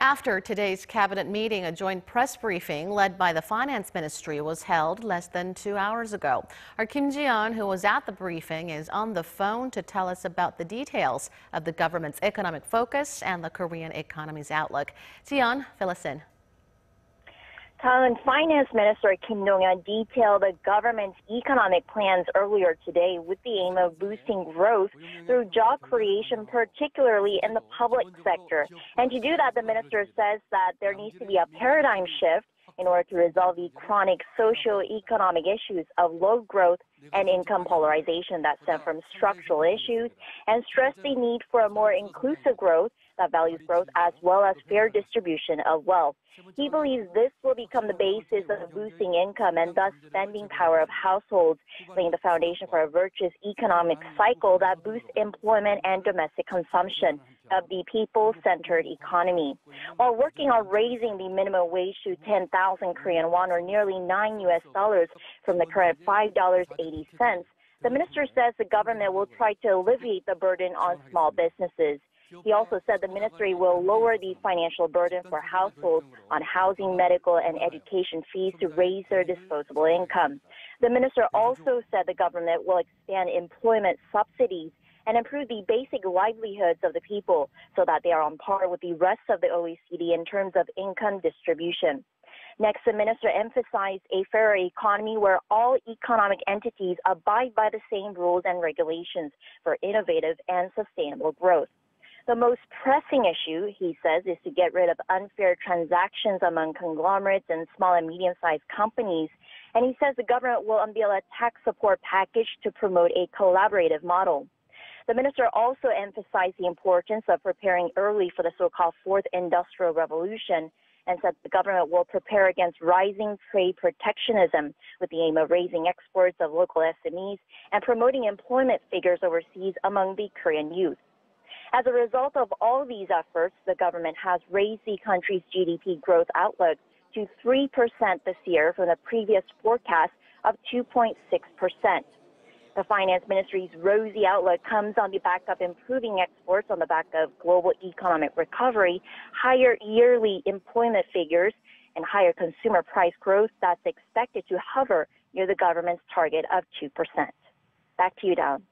After today's cabinet meeting, a joint press briefing led by the Finance Ministry was held less than 2 hours ago. Our Kim Ji-yeon, who was at the briefing, is on the phone to tell us about the details of the government's economic focus and the Korean economy's outlook. Ji-yeon, fill us in. Finance Minister Kim Dong-yeon detailed the government's economic plans earlier today with the aim of boosting growth through job creation, particularly in the public sector. And to do that, the minister says that there needs to be a paradigm shift in order to resolve the chronic socio-economic issues of low growth and income polarization that stem from structural issues, and stress the need for a more inclusive growth that values growth as well as fair distribution of wealth. He believes this will become the basis of boosting income and thus spending power of households, laying the foundation for a virtuous economic cycle that boosts employment and domestic consumption of the people-centered economy. While working on raising the minimum wage to 10,000 Korean won, or nearly $9 from the current $5.80, the minister says the government will try to alleviate the burden on small businesses. He also said the ministry will lower the financial burden for households on housing, medical, and education fees to raise their disposable income. The minister also said the government will expand employment subsidies and improve the basic livelihoods of the people so that they are on par with the rest of the OECD in terms of income distribution. Next, the minister emphasized a fairer economy where all economic entities abide by the same rules and regulations for innovative and sustainable growth. The most pressing issue, he says, is to get rid of unfair transactions among conglomerates and small and medium-sized companies. And he says the government will unveil a tax support package to promote a collaborative model. The minister also emphasized the importance of preparing early for the so-called fourth industrial revolution and said the government will prepare against rising trade protectionism with the aim of raising exports of local SMEs and promoting employment figures overseas among the Korean youth. As a result of all these efforts, the government has raised the country's GDP growth outlook to 3% this year from the previous forecast of 2.6%. The Finance Ministry's rosy outlook comes on the back of improving exports on the back of global economic recovery, higher yearly employment figures, and higher consumer price growth that's expected to hover near the government's target of 2%. Back to you, Dawn.